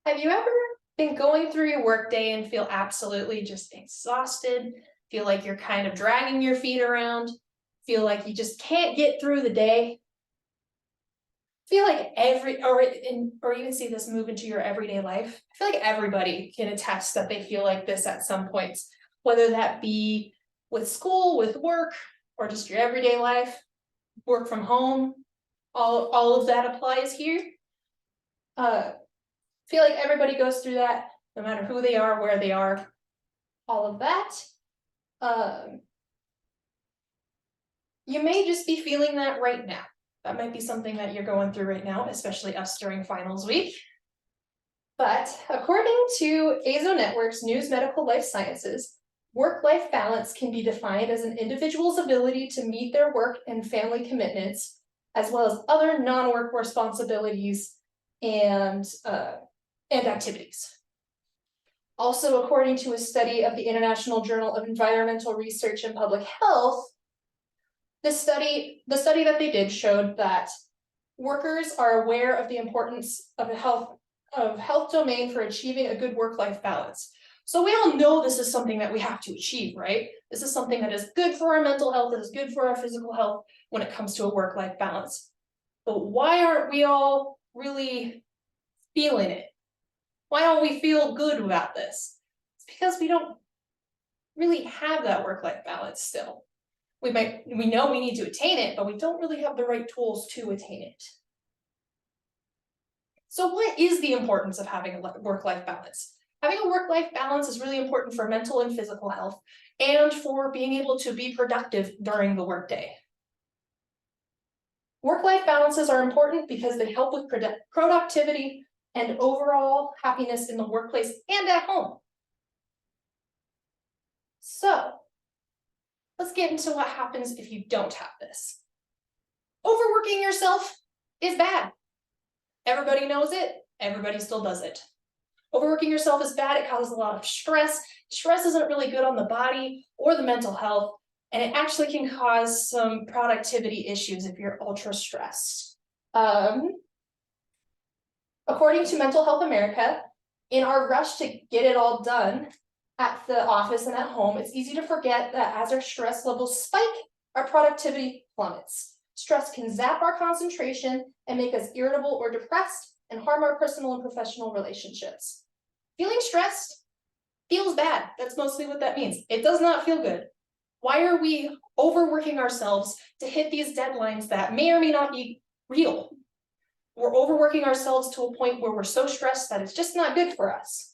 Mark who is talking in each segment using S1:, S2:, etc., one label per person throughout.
S1: Have you ever been going through your workday and feel absolutely just exhausted? Feel like you're kind of dragging your feet around? Feel like you just can't get through the day? Feel like or even see this move into your everyday life? I feel like everybody can attest that they feel like this at some points, whether that be with school, with work, or just your everyday life, work from home. All of that applies here. Feel like everybody goes through that, no matter who they are, where they are, all of that. You may just be feeling that right now. That might be something that you're going through right now, especially us during finals week. But according to AZO Network's News Medical Life Sciences, work-life balance can be defined as an individual's ability to meet their work and family commitments, as well as other non-work responsibilities and activities. Also, according to a study of the International Journal of Environmental Research and Public Health, the study that they did showed that workers are aware of the importance of a health domain for achieving a good work-life balance. So we all know this is something that we have to achieve, right? This is something that is good for our mental health, that is good for our physical health when it comes to a work-life balance. But why aren't we all really feeling it? Why don't we feel good about this? It's because we don't really have that work-life balance still. We know we need to attain it, but we don't really have the right tools to attain it. So what is the importance of having a work-life balance? Having a work-life balance is really important for mental and physical health and for being able to be productive during the workday. Work-life balances are important because they help with productivity and overall happiness in the workplace and at home. So, let's get into what happens if you don't have this. Overworking yourself is bad. Everybody knows it, everybody still does it. Overworking yourself is bad, it causes a lot of stress. Stress isn't really good on the body or the mental health, and it actually can cause some productivity issues if you're ultra stressed. According to Mental Health America, in our rush to get it all done at the office and at home, it's easy to forget that as our stress levels spike, our productivity plummets. Stress can zap our concentration and make us irritable or depressed and harm our personal and professional relationships. Feeling stressed feels bad. That's mostly what that means. It does not feel good. Why are we overworking ourselves to hit these deadlines that may or may not be real? We're overworking ourselves to a point where we're so stressed that it's just not good for us.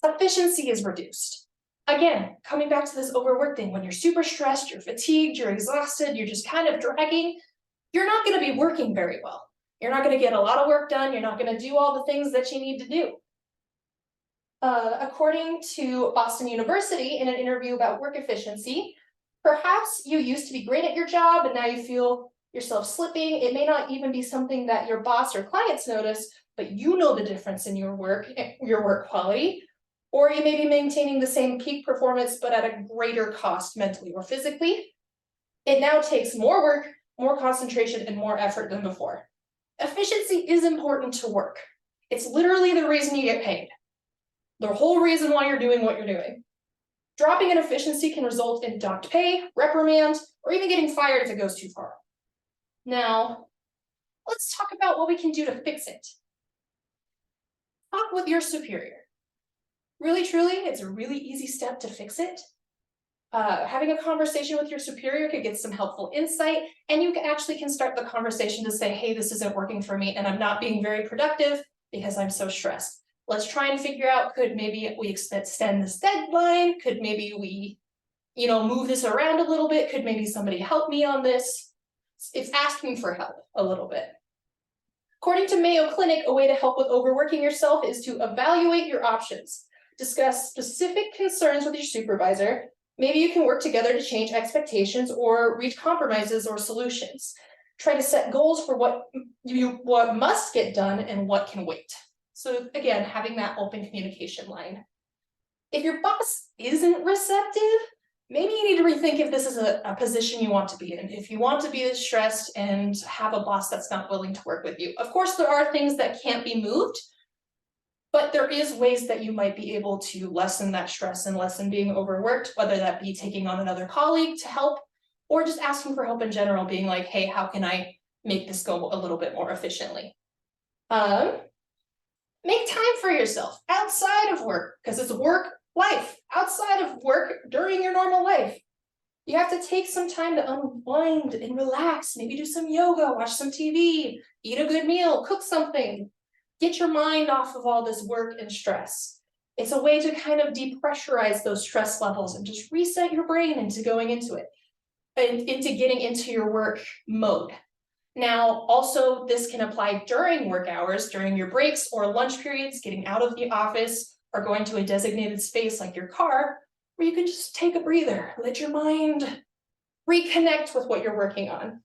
S1: Efficiency is reduced. Again, coming back to this overwork thing, when you're super stressed, you're fatigued, you're exhausted, you're just kind of dragging, you're not going to be working very well. You're not going to get a lot of work done. You're not going to do all the things that you need to do. According to Boston University, in an interview about work efficiency, perhaps you used to be great at your job and now you feel yourself slipping. It may not even be something that your boss or clients notice, but you know the difference in your work quality. Or you may be maintaining the same peak performance, but at a greater cost mentally or physically. It now takes more work, more concentration, and more effort than before. Efficiency is important to work. It's literally the reason you get paid. The whole reason why you're doing what you're doing. Dropping in efficiency can result in docked pay, reprimand, or even getting fired if it goes too far. Now, let's talk about what we can do to fix it. Talk with your superior. Really, truly, it's a really easy step to fix it. Having a conversation with your superior could get some helpful insight, and you actually can start the conversation to say, hey, this isn't working for me, and I'm not being very productive because I'm so stressed. Let's try and figure out, could maybe we extend this deadline? Could maybe we, move this around a little bit? Could maybe somebody help me on this? It's asking for help a little bit. According to Mayo Clinic, a way to help with overworking yourself is to evaluate your options. Discuss specific concerns with your supervisor. Maybe you can work together to change expectations or reach compromises or solutions. Try to set goals for what must get done and what can wait. So again, having that open communication line. If your boss isn't receptive, maybe you need to rethink if this is a position you want to be in, if you want to be stressed and have a boss that's not willing to work with you. Of course, there are things that can't be moved, but there is ways that you might be able to lessen that stress and lessen being overworked, whether that be taking on another colleague to help, or just asking for help in general, being like, hey, how can I make this go a little bit more efficiently? Make time for yourself outside of work, because it's work life, outside of work during your normal life. You have to take some time to unwind and relax, maybe do some yoga, watch some TV, eat a good meal, cook something. Get your mind off of all this work and stress. It's a way to kind of depressurize those stress levels and just reset your brain into going into it, and into getting into your work mode. Now, also, this can apply during work hours, during your breaks or lunch periods, getting out of the office or going to a designated space like your car, where you can just take a breather, let your mind reconnect with what you're working on.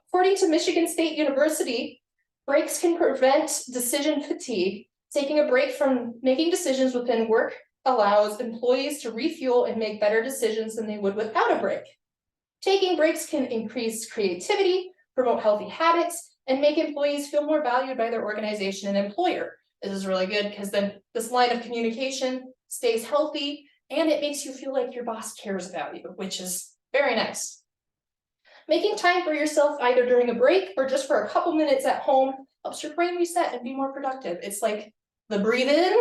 S1: According to Michigan State University, breaks can prevent decision fatigue. Taking a break from making decisions within work allows employees to refuel and make better decisions than they would without a break. Taking breaks can increase creativity, promote healthy habits, and make employees feel more valued by their organization and employer. This is really good because then this line of communication stays healthy and it makes you feel like your boss cares about you, which is very nice. Making time for yourself either during a break or just for a couple minutes at home helps your brain reset and be more productive. It's like the breathe in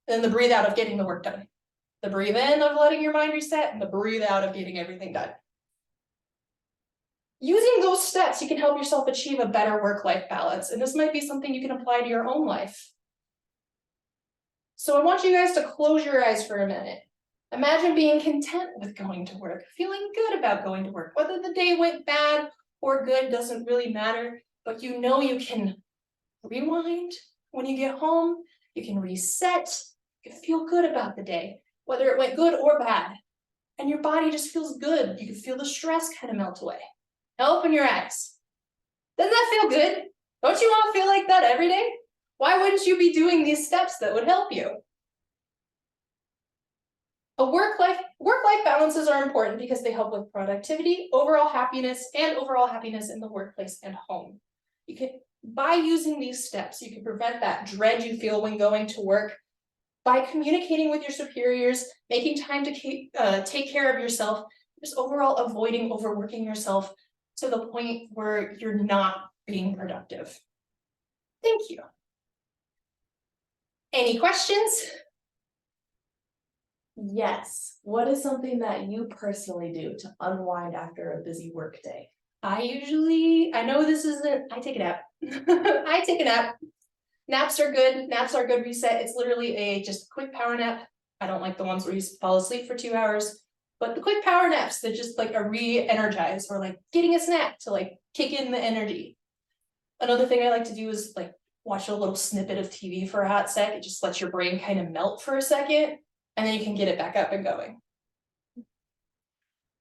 S1: and the breathe out of getting the work done. The breathe in of letting your mind reset and the breathe out of getting everything done. Using those steps, you can help yourself achieve a better work-life balance, and this might be something you can apply to your own life. So I want you guys to close your eyes for a minute. Imagine being content with going to work, feeling good about going to work. Whether the day went bad or good doesn't really matter, but you know you can rewind when you get home, you can reset, you can feel good about the day, whether it went good or bad. And your body just feels good. You can feel the stress kind of melt away. Now open your eyes. Doesn't that feel good? Don't you want to feel like that every day? Why wouldn't you be doing these steps that would help you? Work-life balances are important because they help with productivity, overall happiness in the workplace and home. By using these steps, you can prevent that dread you feel when going to work. By communicating with your superiors, making time to take care of yourself, just overall avoiding overworking yourself to the point where you're not being productive. Thank you. Any questions?
S2: Yes. What is something that you personally do to unwind after a busy work day?
S1: I take a nap. I take a nap. Naps are good. Naps are good reset. It's literally just a quick power nap. I don't like the ones where you fall asleep for 2 hours, but the quick power naps, they're just like a re-energize or like getting a snack to like kick in the energy. Another thing I like to do is like watch a little snippet of TV for a hot sec. It just lets your brain kind of melt for a second, and then you can get it back up and going.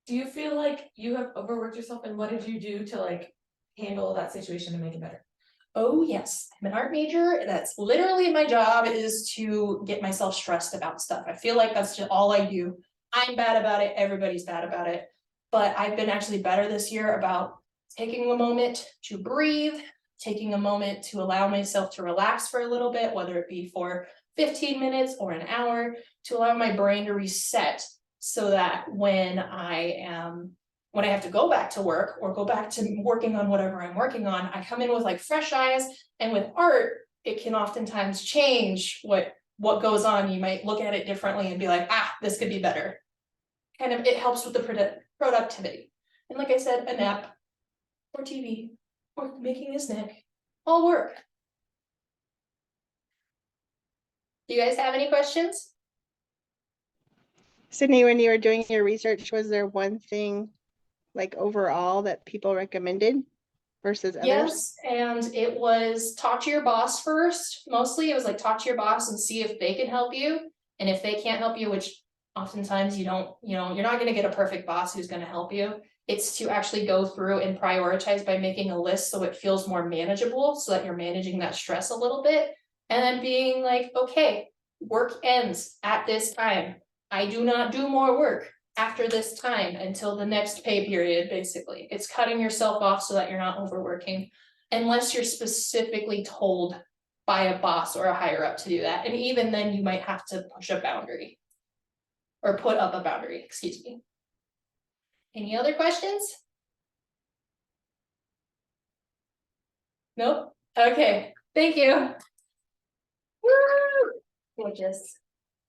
S2: Do you feel like you have overworked yourself, and what did you do to like handle that situation and make it better?
S1: Oh yes, I'm an art major. That's literally my job, is to get myself stressed about stuff. I feel like that's just all I do. I'm bad about it. Everybody's bad about it. But I've been actually better this year about taking a moment to breathe, taking a moment to allow myself to relax for a little bit, whether it be for 15 minutes or an hour, to allow my brain to reset so that when I have to go back to work or go back to working on whatever I'm working on, I come in with like fresh eyes. And with art, it can oftentimes change what goes on. You might look at it differently and be like, this could be better. Kind of, it helps with the productivity. And like I said, a nap or TV or making a snack all work. Do you guys have any questions?
S3: Sydney, when you were doing your research, was there one thing like overall that people recommended versus others?
S1: Yes, and it was talk to your boss first. Mostly it was like talk to your boss and see if they can help you. And if they can't help you, which oftentimes you're not going to get a perfect boss who's going to help you. It's to actually go through and prioritize by making a list so it feels more manageable, so that you're managing that stress a little bit. And then being like, okay, work ends at this time. I do not do more work. after this time until the next pay period, basically. It's cutting yourself off so that you're not overworking. Unless you're specifically told by a boss or a higher up to do that, and even then you might have to push a boundary. Or put up a boundary, excuse me. Any other questions? Nope, okay, thank you. Woo! Gorgeous.